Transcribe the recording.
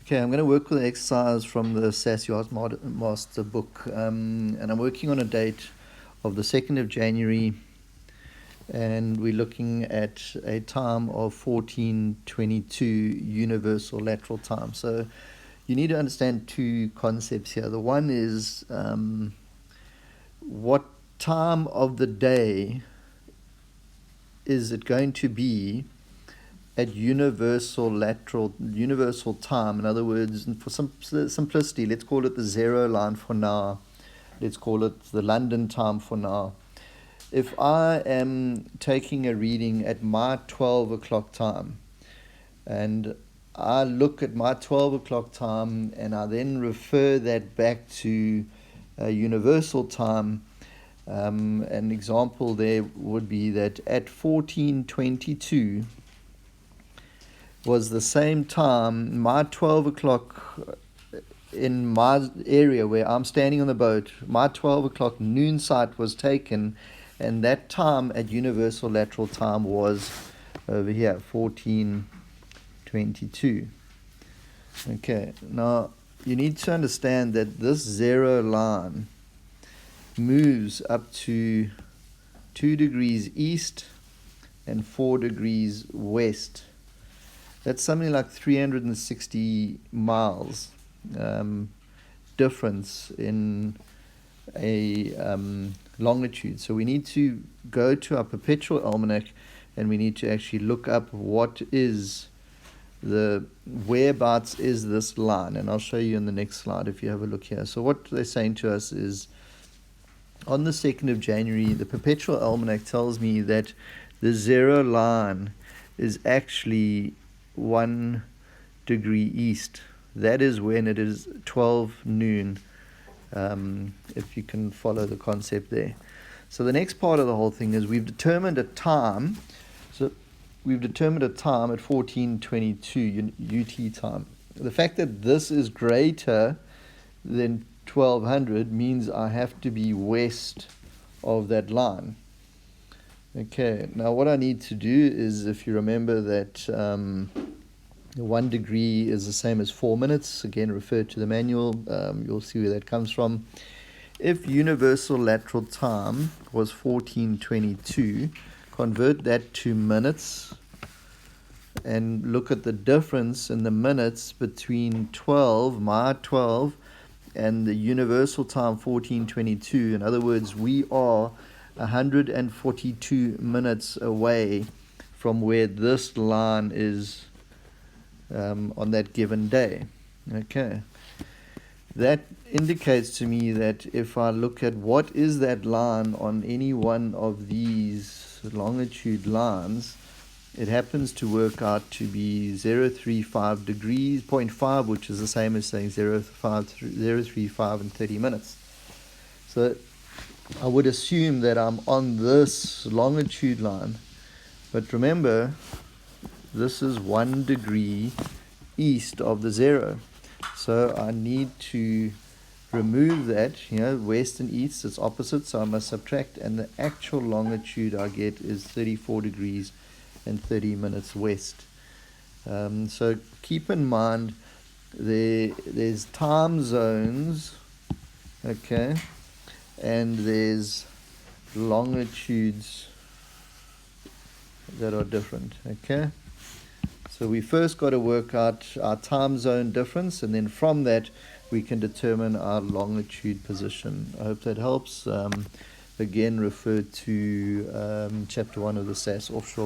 Okay, I'm going to work with an exercise from the SAS Master book, and I'm working on a date of the 2nd of January, and we're looking at a time of 14:22 universal lateral time. So you need to understand two concepts here. The one is what time of the day is it going to be at universal time. In other words, for some simplicity, let's call it the zero line for now. Let's call it the London time for now. If I am taking a reading at my 12 o'clock time, and I look at my 12 o'clock time and I then refer that back to universal time, an example there would be that at 14:22 was the same time my 12 o'clock in my area where I'm standing on the boat, my 12 o'clock noon sight was taken, and that time at universal lateral time was over here, 14:22. Okay, now you need to understand that this zero line moves up to 2 degrees east and 4 degrees west. That's something like 360 miles difference in a longitude. So we need to go to our Perpetual Almanac and we need to actually look up whereabouts is this line. And I'll show you in the next slide if you have a look here. So what they're saying to us is, on the 2nd of January, the Perpetual Almanac tells me that the zero line is actually 1 degree east. That is when it is 12 noon, if you can follow the concept there. So the next part of the whole thing is we've determined a time. So we've determined a time at 14:22 UT time. The fact that this is greater than 1200 means I have to be west of that line. Okay, now what I need to do is, if you remember that 1 degree is the same as 4 minutes, again refer to the manual, you'll see where that comes from. If universal lateral time was 14:22, convert that to minutes and look at the difference in the minutes between my 12, and the universal time 14:22. In other words, we are 142 minutes away from where this line is on that given day. Okay, that indicates to me that if I look at what is that line on any one of these longitude lines, it happens to work out to be 0.35 degrees, 0.5, which is the same as saying 0.35 and 30 minutes. So I would assume that I'm on this longitude line, but remember, this is 1 degree east of the zero. So I need to remove that, west and east, it's opposite, so I must subtract, and the actual longitude I get is 34 degrees and 30 minutes west. So keep in mind there's time zones, okay, and there's longitudes that are different, okay. So we first got to work out our time zone difference, and then from that we can determine our longitude position. I hope that helps. Again, refer to chapter 1 of the SAS offshore